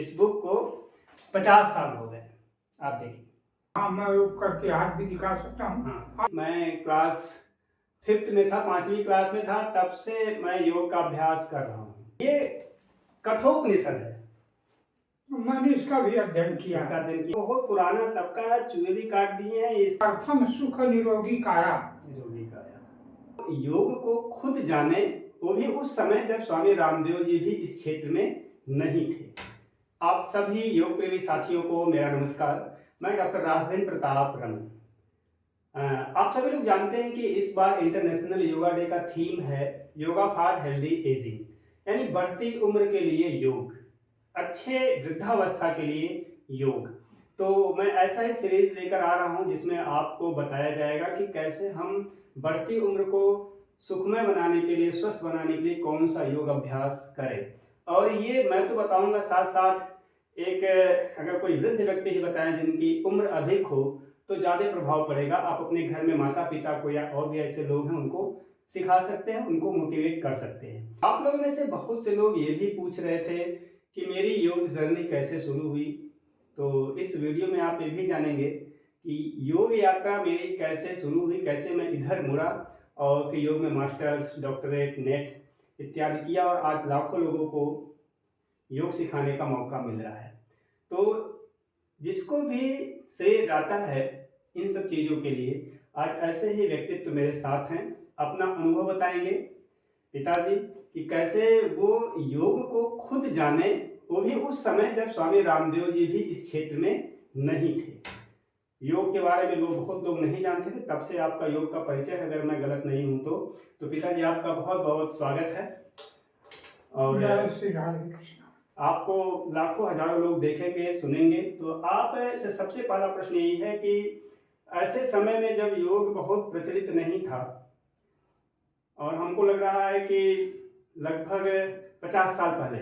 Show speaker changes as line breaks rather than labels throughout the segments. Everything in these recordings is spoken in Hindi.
इस बुक को 50 साल हो गए। आप देखिए।
हाँ, मैं योग करके हाथ भी दिखा सकता हूँ।
हाँ, मैं क्लास 5th में था, 5वीं क्लास में था, तब से मैं योग का अभ्यास कर रहा हूँ। ये कठोपनिषद है।
मैंने इसका भी अध्ययन किया।
इसका अध्ययन किया। बहुत पुराना तब का है, चूहे भी काट दिए हैं। इस
प्रथम सुख निरोगी काया।
निरोगी काया। योग को खुद जाने, वो भी उस समय जब स्वामी रामदेव जी भी इस क्षेत्र में नहीं थे। आप सभी योग प्रेमी साथियों को मेरा नमस्कार। मैं डॉक्टर राघवेंद्र प्रताप रमन। आप सभी लोग जानते हैं कि इस बार इंटरनेशनल योगा डे का थीम है योगा फॉर हेल्दी एजिंग, यानी बढ़ती उम्र के लिए योग, अच्छे वृद्धावस्था के लिए योग। तो मैं ऐसा ही सीरीज लेकर आ रहा हूं जिसमें आपको बताया जाएगा कि कैसे हम बढ़ती उम्र को सुखमय बनाने के लिए, स्वस्थ बनाने के लिए कौन सा योग अभ्यास करें। और ये मैं तो बताऊंगा, साथ साथ एक अगर कोई वृद्ध व्यक्ति ही बताएं जिनकी उम्र अधिक हो तो ज़्यादा प्रभाव पड़ेगा। आप अपने घर में माता पिता को या और भी ऐसे लोग हैं उनको सिखा सकते हैं, उनको मोटिवेट कर सकते हैं। आप लोगों में से बहुत से लोग ये भी पूछ रहे थे कि मेरी योग जर्नी कैसे शुरू हुई। तो इस वीडियो में आप ये भी जानेंगे कि योग यात्रा मेरी कैसे शुरू हुई, कैसे मैं इधर मुड़ा और फिर योग में मास्टर्स, डॉक्टरेट, नेट इत्यादि किया और आज लाखों लोगों को योग सिखाने का मौका मिल रहा है। तो जिसको भी श्रेय जाता है इन सब चीज़ों के लिए, आज ऐसे ही व्यक्तित्व मेरे साथ हैं, अपना अनुभव बताएंगे पिताजी कि कैसे वो योग को खुद जाने, वो भी उस समय जब स्वामी रामदेव जी भी इस क्षेत्र में नहीं थे। योग के बारे में बहुत लोग नहीं जानते थे, तब से आपका योग का परिचय, अगर मैं गलत नहीं हूं तो पिताजी आपका बहुत बहुत स्वागत है। और आपको लाखों हजारों लोग देखेंगे, सुनेंगे। तो आप से सबसे पहला प्रश्न यही है कि ऐसे समय में जब योग बहुत प्रचलित नहीं था और हमको लग रहा है कि लगभग 50 साल पहले,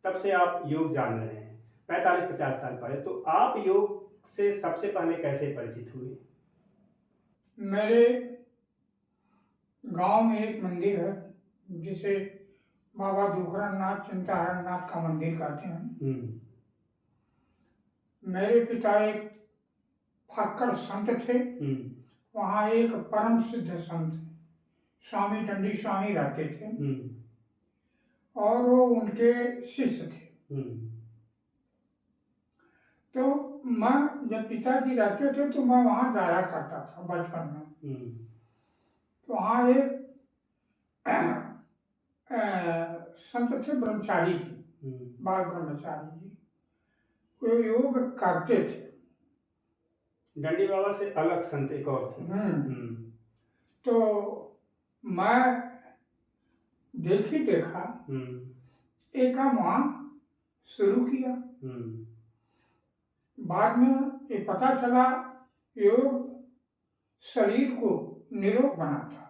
तब से आप योग जान रहे हैं, 45-50 साल पहले, तो आप योग से सबसे पहले कैसे परिचित हुए?
मेरे गांव में एक मंदिर है जिसे बाबा दुखराम नाथ चिंताहरण नाथ का मंदिर कहते हैं। मेरे पिता एक फक्कड़ संत थे। वहाँ एक परम सिद्ध संत स्वामी दंडी स्वामी रहते थे और वो उनके शिष्य थे। तो मैं जब पिताजी रहते थे तो मैं वहाँ जाया करता था बचपन में। तो वहाँ एक संत थे ब्रह्मचारी जी, बाल ब्रह्मचारी जी, वो योग करते थे।
दंडी बाबा से अलग संत एक और थे।
तो मैं देखा एक काम वहाँ शुरू किया। बाद में ये पता चला योग शरीर को निरोग बनाता।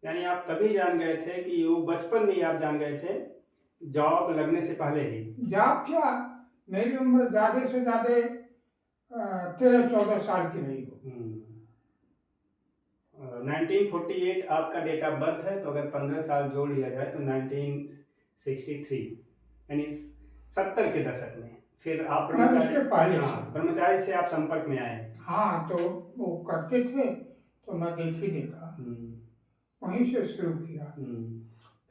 यानी आप तभी जान गए थे कि योग, बचपन में ही आप जान गए थे, जॉब लगने से पहले ही?
जॉब क्या, मेरी उम्र ज्यादा से ज्यादा 13-14 साल की रही हो।
1948 आपका डेट ऑफ बर्थ है, तो अगर 15 साल जोड़ लिया जाए तो 1963, यानी 70 के दशक में फिर आप ब्रह्मचारी से आप संपर्क में आए।
हाँ, तो वो करते थे तो मैं देखा, वहीं से शुरू किया।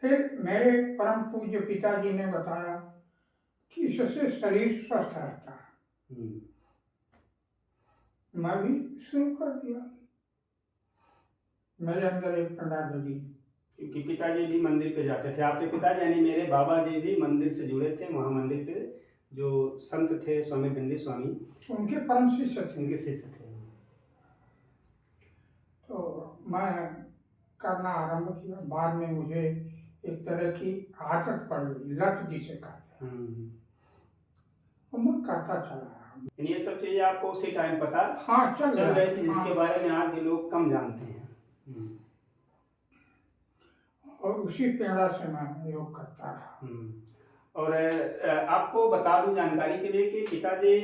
फिर मेरे परम पूज्य पिताजी ने बताया कि इससे शरीर स्वस्थ रहता है। मैं भी शुरू कर दिया। मेरे अंदर एक प्रणाली,
क्योंकि पिताजी भी मंदिर पे जाते थे। आपके पिताजी यानी मेरे बाबा जी भी मंदिर से जुड़े थे। वहाँ मंदिर पे जो संत थे स्वामी दंडी स्वामी,
उनके परम शिष्य थे,
उनके शिष्य थे।
तो मैं करना आरंभ किया। बाद में मुझे एक तरह की आदत पड़ गई, लत जिसे कहते हैं, तो मैं करता चला।
ये सब चीजें आपको उसी टाइम पता
चल
रही थी, जिसके बारे में आज भी लोग कम जानते हैं।
और उसी प्रेरणा से मैं योग करता रहा।
और आपको बता दूं जानकारी के लिए कि पिताजी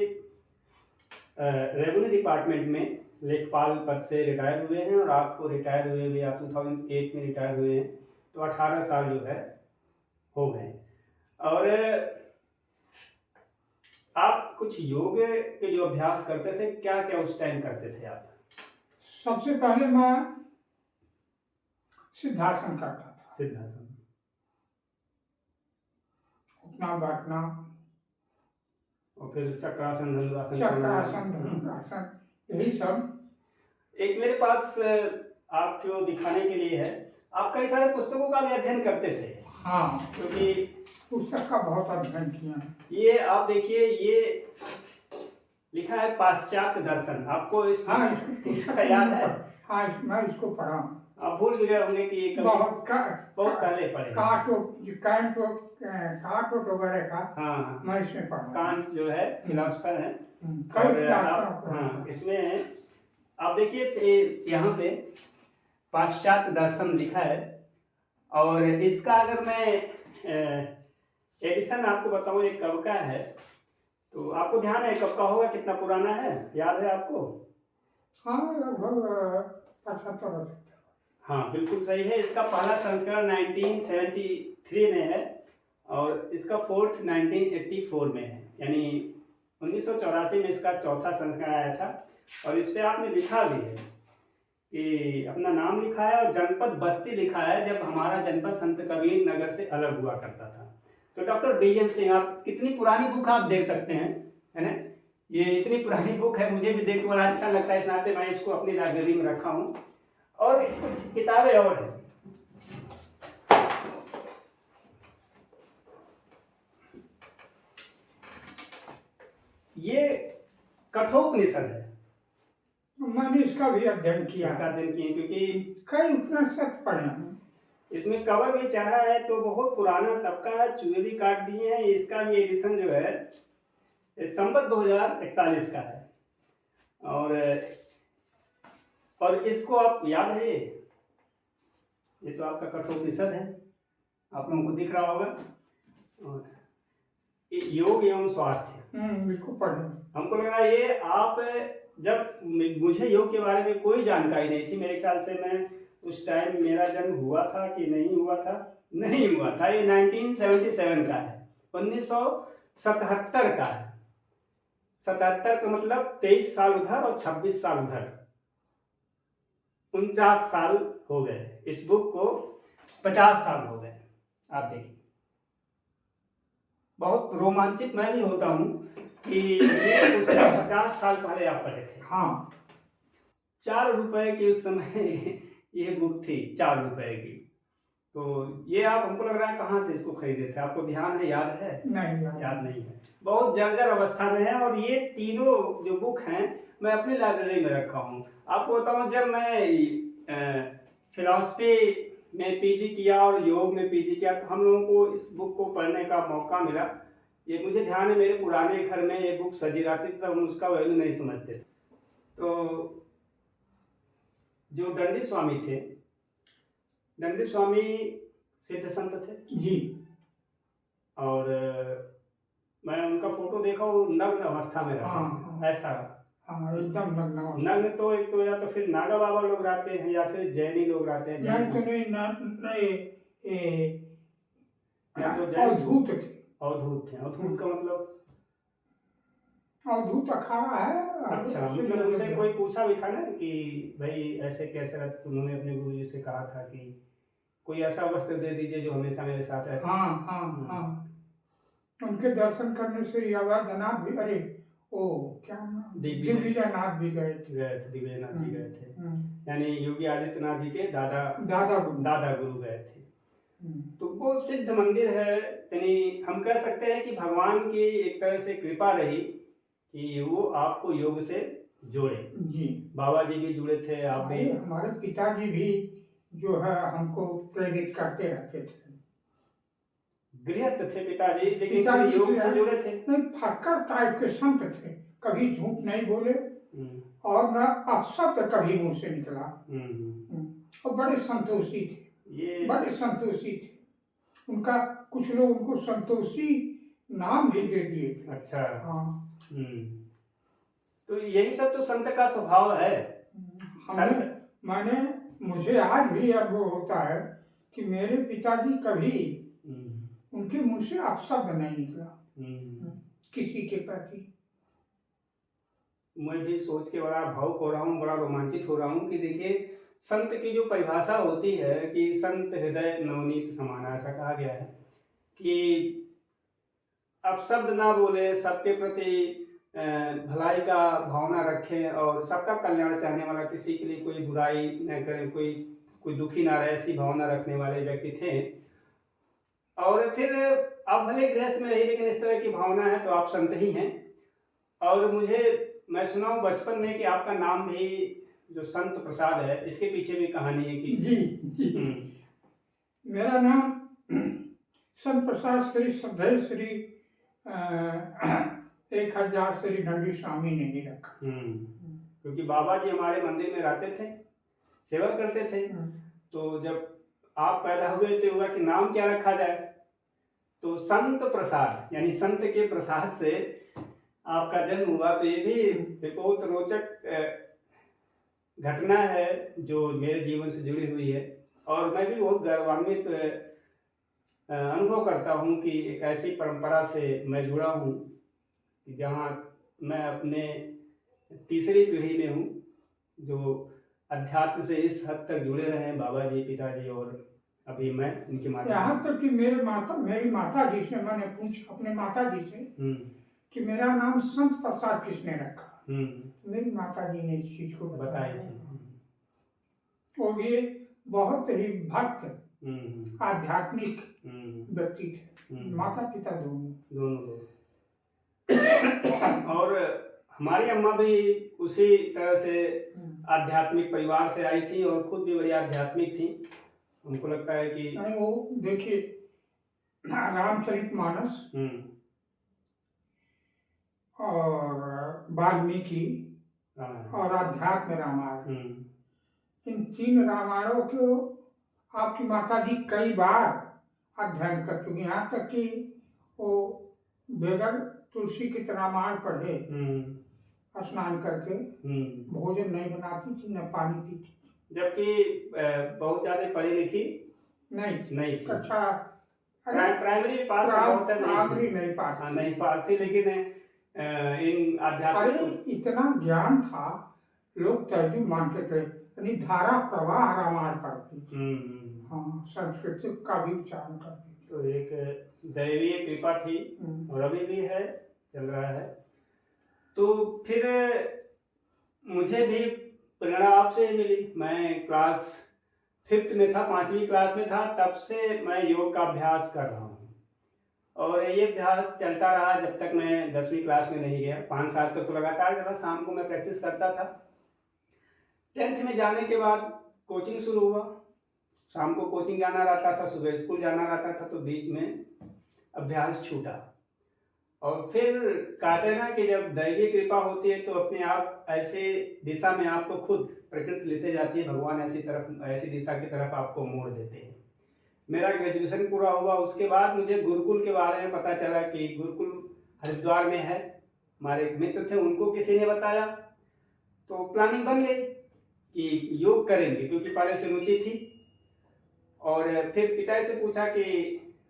रेवेन्यू डिपार्टमेंट में लेखपाल पद से रिटायर हुए हैं और आपको रिटायर हुए भी आप 2008 में रिटायर हुए हैं, तो 18 साल जो है हो गए। और कुछ योग के जो अभ्यास करते थे, क्या क्या उस टाइम करते थे आप?
सबसे पहले मैं सिद्धासन करता था,
सिद्धासन।
उठना बैठना,
और फिर चक्रासन, धनुरासन,
चक्रासन, धनुरासन, यही सब।
एक मेरे पास आपको दिखाने के लिए है, आप कई सारे पुस्तकों का भी अध्ययन करते थे।
हाँ,
क्योंकि
पुस्तक का बहुत अध्ययन किया है।
ये आप देखिए, ये लिखा है पाश्चात्य दर्शन, आपको
हाँ,
इसका याद है?
हाँ, मैं इसको पढ़ा हूँ।
आप भूल भी गए होंगे कि ये
बहुत
पहले पढ़े।
कांट वगैरह का,
हाँ,
मैं इसमें पढ़ा।
कांट जो है फिलोसफर है।
हाँ,
इसमें आप देखिए यहाँ पे पाश्चात्य दर्शन लिखा है, और इसका अगर मैं एडिशन आपको बताऊं, एक कब का है, तो आपको ध्यान है कब का होगा, कितना पुराना है, याद है आपको?
हाँ, लगभग 75।
हाँ, बिल्कुल सही है। इसका पहला संस्करण 1973 में है, और इसका फोर्थ 1984 में है, यानी 1984 में इसका चौथा संस्करण आया था। और इस पर आपने लिखा भी है कि अपना नाम लिखा है और जनपद बस्ती लिखा है, जब हमारा जनपद संत कबीर नगर से अलग हुआ करता था। तो डॉक्टर बीएन सिंह, आप कितनी पुरानी बुक आप देख सकते हैं, है ना? ये इतनी पुरानी बुक है, मुझे भी देख के बड़ा अच्छा लगता है, इस नाते मैं इसको अपनी लाइब्रेरी में रखा हूँ। और कुछ किताबें और हैं। ये कठोपनिषद है,
मैंने इसका भी अध्ययन किया।
इसका अध्ययन किए क्योंकि
कई उपनिषद पढ़े हैं। इसमें
कवर भी चढ़ा है, तो बहुत पुराना तब का है, चूहे भी काट दिए हैं। इसका भी एडिशन जो है संवत 2041 का है, और इसको आप याद है, ये तो आपका कठोपनिषद है, आप लोगों को दिख रहा होगा। और योग एवं स्वास्थ्य,
इसको पढ़े।
हमको लग रहा है ये आप, जब मुझे योग के बारे में कोई जानकारी नहीं थी, मेरे ख्याल से मैं उस टाइम, मेरा जन्म हुआ था कि नहीं हुआ था, नहीं हुआ था। ये 1977 का है, 1977 का है। 77 का मतलब 23 साल उधर और 26 साल उधर, 49 साल हो गए। इस बुक को 50 साल हो गए। आप देखिए, बहुत रोमांचित मैं भी होता हूँ कि ये पुस्तक 50 साल पहले आप पढ़े थे।
हाँ,
4 रुपए की उस समय ये बुक थी, 4 रुपए की। तो ये आप, हमको लग रहा है कहाँ से इसको खरीदे थे, आपको ध्यान है, याद है?
नहीं,
याद नहीं है। बहुत जर्जर अवस्था में है, और ये तीनों जो बुक हैं मैं अपनी लाइब्रेरी में रखा हूँ। आपको बताऊँ, जब मैं फिलॉसफी में पीजी किया और योग में पीजी किया, तो हम लोगों को इस बुक को पढ़ने का मौका मिला। ये मुझे ध्यान है, मेरे पुराने घर में ये बुक सजी रहती थी, तब हम उसका वैल्यू नहीं समझते। तो जो दंडी स्वामी थे, दंडी स्वामी सिद्ध संत थे
जी,
और मैं उनका फोटो देखा, वो नग्न अवस्था में रहते हैं, ऐसा।
हाँ, एकदम
नग्न। तो एक तो या तो फिर नागा बाबा लोग रहते हैं, या फिर जैनी लोग रहते हैं।
अवधूत थे।
अवधूत थे। अवधूत का मतलब?
अवधूत अखाड़ा है।
अच्छा, मतलब उनसे कोई पूछा भी था ना कि भाई ऐसे कैसे रहते, तो उन्होंने अपने गुरु जी से कहा था कि कोई ऐसा वस्त्र दे दीजिए जो हमेशा मेरे साथ रहे।
हाँ। उनके दर्शन करने से यावाधनाथ भी, अरे ओ क्या नाम, दिग्विजयनाथ भी गए थे।
दिग्विजयनाथ जी गए थे, यानी योगी आदित्यनाथ जी के
दादा
गुरु गए थे। तो वो सिद्ध मंदिर है, यानी हम कह सकते हैं कि भगवान की एक तरह से कृपा रही कि वो आपको योग से जोड़े। जी, बाबा जी भी जुड़े थे, आप भी।
हमारे पिताजी भी जो है हमको प्रेरित करते रहते थे।
गृहस्थ थे पिताजी, लेकिन योग से जुड़े थे।
नहीं, फक्कर टाइप के संत थे, कभी झूठ नहीं बोले और न अपशब्द कभी मुंह से निकला। और बड़े संतोषी थे, बड़े संतोषी थे। उनका कुछ लोग उनको संतोषी नाम भी दे दिए थे।
अच्छा। हाँ। तो यही सब तो संत का स्वभाव है।
मुझे आज भी अनुभव होता है कि मेरे पिताजी कभी उनके मुंह से अपशब्द नहीं निकला किसी के प्रति।
मैं भी सोच के बड़ा भावुक हो रहा हूँ, बड़ा रोमांचित हो रहा हूँ कि देखिए संत की जो परिभाषा होती है कि संत हृदय नवनीत समाना, ऐसा कहा गया है कि अब शब्द ना बोले, सबके प्रति भलाई का भावना रखें और सबका कल्याण चाहने वाला, किसी के लिए कोई बुराई न करें, कोई दुखी ना रहे, ऐसी भावना रखने वाले व्यक्ति थे। और फिर आप भले गृहस्थ में रही, लेकिन इस तरह की भावना है तो आप संत ही हैं। और मैं सुना हूँ बचपन में कि आपका नाम भी जो संत प्रसाद है, इसके पीछे भी कहानी है कि
जी मेरा नाम संत प्रसाद श्री श्रद्धेय श्री 1000 श्री दंडी स्वामी ने ही रखा।
क्योंकि बाबा जी हमारे मंदिर में रहते थे, सेवा करते थे। तो जब आप पैदा हुए तो हुआ कि नाम क्या रखा जाए, तो संत प्रसाद यानी संत के प्रसाद से आपका जन्म हुआ। तो ये भी बहुत रोचक घटना है जो मेरे जीवन से जुड़ी हुई है। और मैं भी बहुत गौरवान्वित अनुभव करता हूँ कि एक ऐसी परंपरा से मैं जुड़ा हूँ जहाँ मैं अपने तीसरी पीढ़ी में हूँ जो अध्यात्म से इस हद तक जुड़े रहे हैं, बाबा जी, पिताजी और अभी मैं उनके माध्यम।
यहाँ तक कि मेरी माता जी से मैंने पूछा, अपने माता जी से कि मेरा नाम संत प्रसाद किसने रखा। मेरी माता जी ने इस चीज को
बताई थी।
वो भी बहुत ही भक्त आध्यात्मिक व्यक्ति थे, माता पिता दोनों।
और हमारी अम्मा भी उसी तरह से आध्यात्मिक परिवार से आई थी और खुद भी बड़ी आध्यात्मिक थी। हमको लगता है कि
वो देखिए रामचरितमानस और वाल्मीकि और अध्यात्म रामायण, इन 3 रामायणों को आपकी माता जी कई बार अध्ययन कर चुकी। यहाँ तक कि वो बगैर तुलसी के रामायण पढ़े स्नान करके भोजन नहीं बनाती थी, न पानी पीती थी।
जबकि बहुत ज्यादा पढ़ी लिखी नहीं थी।
कक्षा
प्राइमरी पास
नहीं
पास थी, लेकिन इन आध्यात्मिक
इतना ज्ञान था, लोग तर्जुम मानते थे, यानी धारा प्रवाह रामायण पढ़ती थी। हाँ, संस्कृत का भी उच्चारण करती थी।
तो एक दैवीय कृपा थी और अभी भी है, चल रहा है। तो फिर मुझे भी प्रेरणा आपसे ही मिली। मैं क्लास 5th में था, 5वीं क्लास में था, तब से मैं योग का अभ्यास कर रहा हूँ। और ये अभ्यास चलता रहा जब तक मैं 10वीं क्लास में नहीं गया। 5 साल तक तो लगातार चला, शाम को मैं प्रैक्टिस करता था। 10th में जाने के बाद कोचिंग शुरू हुआ। शाम को कोचिंग जाना रहता था, सुबह स्कूल जाना रहता था, तो बीच में अभ्यास छूटा। और फिर कहते हैं ना कि जब दैवीय कृपा होती है तो अपने आप ऐसे दिशा में आपको खुद प्रकृति लेते जाती है, भगवान ऐसी दिशा की तरफ आपको मोड़ देते हैं। मेरा ग्रेजुएशन पूरा हुआ, उसके बाद मुझे गुरुकुल के बारे में पता चला कि गुरुकुल हरिद्वार में है। हमारे एक मित्र थे, उनको किसी ने बताया, तो प्लानिंग बन गई कि योग करेंगे, क्योंकि पहले से रुचि थी। और फिर पिता से पूछा कि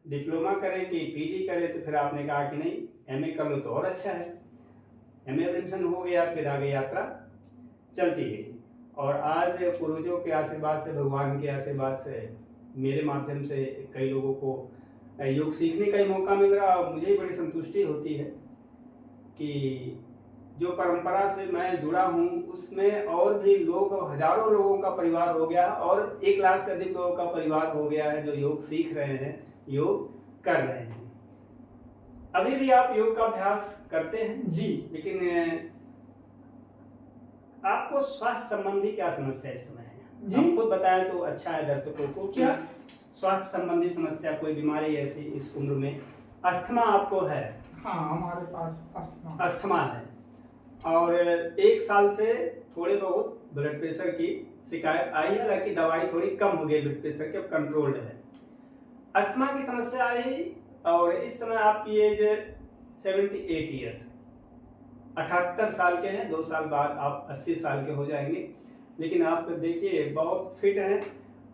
डिप्लोमा करें कि पीजी करें, तो फिर आपने कहा कि नहीं, एमए कर लो तो और अच्छा है। एमए एडमिशन हो गया, फिर आगे यात्रा चलती गई। और आज पूर्वजों के आशीर्वाद से, भगवान के आशीर्वाद से, मेरे माध्यम से कई लोगों को योग सीखने का ही मौका मिल रहा। और मुझे बड़ी संतुष्टि होती है कि जो परंपरा से मैं जुड़ा हूँ उसमें और भी लोग, हजारों लोगों का परिवार हो गया, और 1 लाख से अधिक लोगों का परिवार हो गया है जो योग सीख रहे हैं, योग कर रहे हैं। अभी भी आप योग का अभ्यास करते हैं
जी,
लेकिन आपको स्वास्थ्य संबंधी क्या समस्या इस समय है? आप खुद बताएं तो अच्छा है दर्शकों को। क्या स्वास्थ्य संबंधी समस्या, कोई बीमारी ऐसी इस उम्र में? अस्थमा आपको है?
हाँ, हमारे पास
अस्थमा है और 1 साल से थोड़े बहुत ब्लड प्रेशर की शिकायत आई है, हालांकि दवाई थोड़ी कम हो गई ब्लड प्रेशर की, अब कंट्रोल्ड है। अस्थमा की समस्या आई और इस समय आपकी एज 78 ईयर्स, 78 साल के हैं। 2 साल बाद आप 80 साल के हो जाएंगे। लेकिन आप देखिए बहुत फिट हैं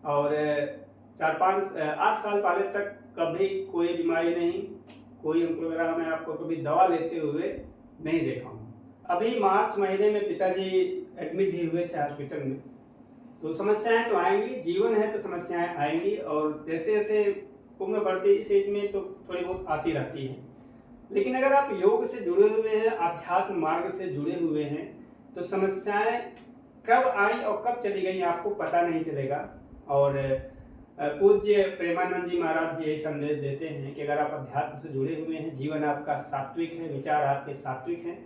और 8 साल पहले तक कभी कोई बीमारी नहीं, कोई एम्प्रोग्राम में आपको कभी दवा लेते हुए नहीं देखा हूँ। अभी मार्च महीने में पिताजी एडमिट भी हुए थे हॉस्पिटल में। तो समस्याएं तो आएंगी, जीवन है तो समस्याएं आएंगी, और जैसे जैसे उम्र बढ़ती है इस एज में तो थोड़ी बहुत आती रहती है। लेकिन अगर आप योग से जुड़े हुए हैं, आध्यात्म मार्ग से जुड़े हुए हैं, तो समस्याएं कब आई और कब चली गई आपको पता नहीं चलेगा। और पूज्य प्रेमानंद जी महाराज भी यही संदेश देते हैं कि अगर आप अध्यात्म से जुड़े हुए हैं, जीवन आपका सात्विक है, विचार आपके सात्विक हैं,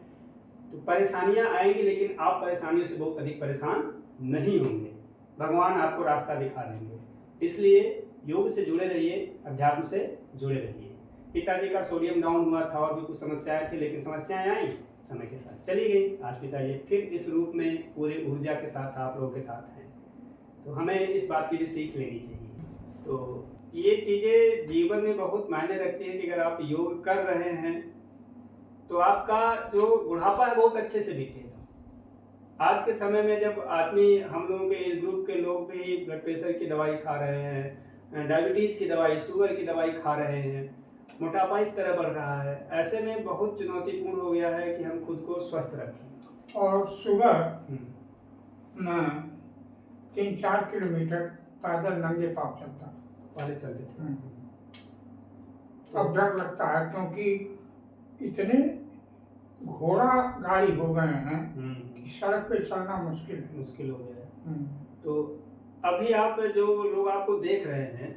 तो परेशानियां आएंगी लेकिन आप परेशानियों से बहुत अधिक परेशान नहीं होंगे। भगवान आपको रास्ता दिखा देंगे। इसलिए योग से जुड़े रहिए, अध्यात्म से जुड़े रहिए। पिताजी का सोडियम डाउन हुआ था और भी कुछ समस्याएं थी, लेकिन समस्याएं आई, समय के साथ चली गई। आज पिताजी फिर इस रूप में पूरे ऊर्जा के साथ आप लोगों के साथ हैं। तो हमें इस बात की भी सीख लेनी चाहिए। तो ये चीज़ें जीवन में बहुत मायने रखती है कि अगर आप योग कर रहे हैं तो आपका जो बुढ़ापा है बहुत अच्छे से बीतेगा। आज के समय में जब आदमी, हम लोगों के एज ग्रुप के लोग भी ब्लड प्रेशर की दवाई खा रहे हैं, डायबिटीज़ की दवाई, शुगर की दवाई खा रहे हैं, मोटापा इस तरह बढ़ रहा है, ऐसे में बहुत चुनौतीपूर्ण हो गया है कि हम खुद को स्वस्थ रखें।
और सुबह मैं 3-4 किलोमीटर पैदल नंगे पाँव चलता था।
पहले चलते थे।
अब डर लगता है क्योंकि इतने घोड़ा गाड़ी हो गए हैं कि सड़क पे चलना मुश्किल हो गया है।
तो अभी आप जो लोग आपको देख रहे हैं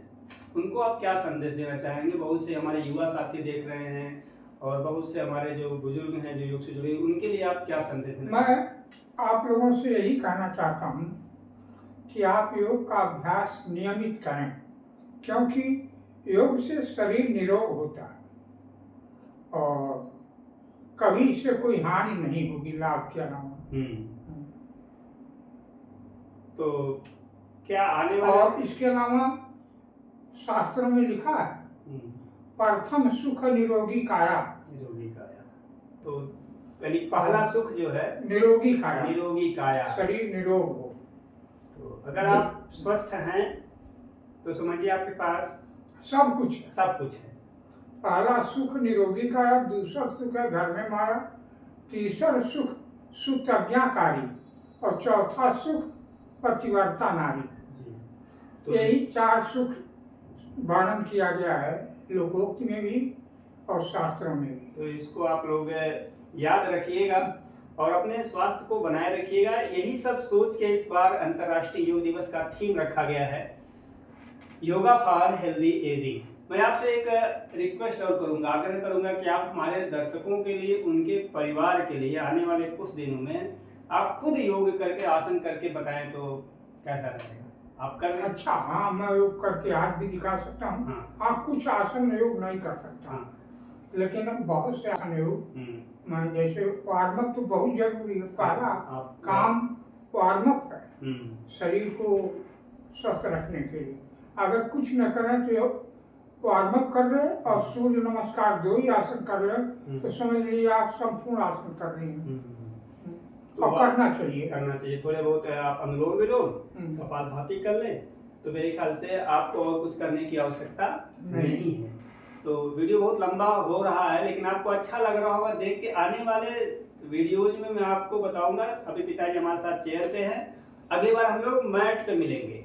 उनको आप क्या संदेश देना चाहेंगे? बहुत से हमारे युवा साथी देख रहे हैं और बहुत से हमारे जो बुजुर्ग हैं जो योग से जुड़े, उनके लिए आप क्या संदेश देना चाहेंगे?
मैं आप लोगों से यही कहना चाहता हूँ कि आप योग का अभ्यास नियमित करें, क्योंकि योग से शरीर निरोग होता है और कभी इससे कोई हानि नहीं होगी, लाभ के अलावा।
तो क्या आने वाले,
और इसके अलावा शास्त्रों में लिखा है प्रथम सुख निरोगी काया।
तो यानी पहला सुख जो है
निरोगी
काया,
शरीर निरोग हो।
तो अगर आप स्वस्थ हैं तो समझिए आपके पास
सब कुछ
है।
पहला सुख निरोगी काया, दूसरा सुख है घर में माया, तीसरा सुख सुतज्ञाकारी और चौथा सुख पतिव्रता नारी। तो यही 4 सुख वर्णन किया गया है लोकोक्त में भी और शास्त्रों में भी।
तो इसको आप लोग याद रखिएगा और अपने स्वास्थ्य को बनाए रखिएगा। यही सब सोच के इस बार अंतर्राष्ट्रीय योग दिवस का थीम रखा गया है, योगा फॉर हेल्दी एजिंग। मैं आपसे एक रिक्वेस्ट और करूंगा, आग्रह करूंगा कि आप हमारे दर्शकों के लिए, उनके परिवार के लिए आने वाले कुछ दिनों में आप खुद योग करके, आसन करके बताएं तो कैसा रहेगा? आप कर रहे हैं?
अच्छा, हाँ, मैं योग करके हाथ भी दिखा सकता हूँ। हाँ, कुछ आसन योग नहीं कर सकता, लेकिन बहुत से आसन योग मैं, जैसे वार्म अप तो बहुत जरूरी है। पहला काम वार्म अप है शरीर को स्वस्थ रखने के लिए। अगर कुछ न करें तो वार्म अप कर रहे और सूर्य नमस्कार 2 ही आसन कर रहे तो समझ लीजिए आप संपूर्ण आसन कर रहे हैं।
तो
करना चाहिए
थोड़े बहुत आप अनुलोम विलोम, कपालभाति कर लें तो मेरे ख्याल से आपको और कुछ करने की आवश्यकता नहीं है। तो वीडियो बहुत लंबा हो रहा है, लेकिन आपको अच्छा लग रहा होगा देख के। आने वाले वीडियोज में मैं आपको बताऊंगा। अभी पिताजी हमारे साथ चेयर पे हैं, अगली बार हम लोग मैट पे मिलेंगे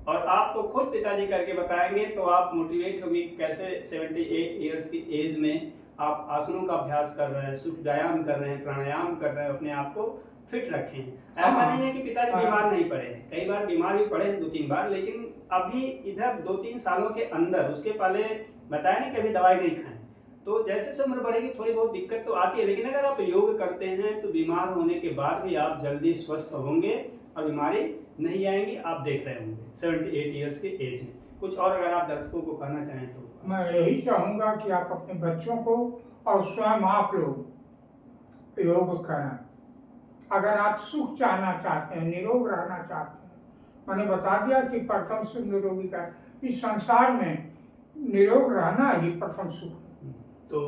और आपको खुद पिताजी करके बताएंगे, तो आप मोटिवेट होंगे कैसे 78 ईयर्स की एज में आप आसनों का अभ्यास कर रहे हैं, सूर्य व्यायाम कर रहे हैं, प्राणायाम कर रहे हैं, अपने आप को फिट रखें। ऐसा नहीं है कि पिताजी बीमार नहीं पड़े हैं, कई बार बीमार भी पड़े हैं 2-3 बार, लेकिन अभी इधर 2-3 सालों के अंदर, उसके पहले बताया नहीं कभी दवाई नहीं खाएं। तो जैसे उम्र बढ़ेगी थोड़ी बहुत दिक्कत तो आती है, लेकिन अगर आप योग करते हैं तो बीमार होने के बाद भी आप जल्दी स्वस्थ होंगे और बीमारी नहीं आएंगी। आप देख रहे होंगे 78 ईयर्स के एज में। कुछ और अगर आप दर्शकों को कहना चाहें तो?
मैं यही चाहूँगा कि आप अपने बच्चों को और स्वयं आप लोग योग करें। अगर आप सुख चाहना चाहते हैं, निरोग रहना चाहते हैं, मैंने बता दिया कि प्रथम सुख निरोगी का, इस संसार में निरोग रहना ही प्रथम सुख।
तो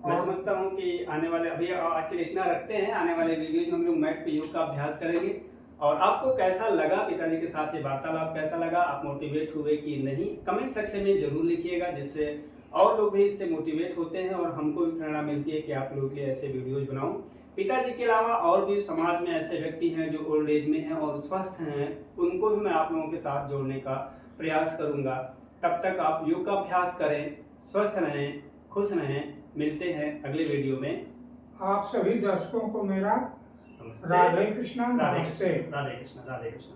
मैं समझता हूँ कि आने वाले, अभी आज के लिए इतना रखते हैं, आने वाले वीडियो में हम लोग मैट पे योग का अभ्यास करेंगे। और आपको कैसा लगा पिताजी के साथ ये वार्तालाप, कैसा लगा, आप मोटिवेट हुए कि नहीं, कमेंट सेक्शन में जरूर लिखिएगा, जिससे और लोग भी इससे मोटिवेट होते हैं और हमको भी प्रेरणा मिलती है कि आप लोगों के लिए ऐसे वीडियोज बनाऊं। पिताजी के अलावा और भी समाज में ऐसे व्यक्ति हैं जो ओल्ड एज में हैं और स्वस्थ हैं, उनको भी मैं आप लोगों के साथ जोड़ने का प्रयास करूंगा। तब तक आप योग का अभ्यास करें, स्वस्थ रहें, खुश रहें। मिलते हैं अगले वीडियो में।
आप सभी दर्शकों को मेरा
नमस्ते।
राधे कृष्णा,
राधे
नमस्ते।
कृष्ण, राधे कृष्ण, राधे कृष्ण।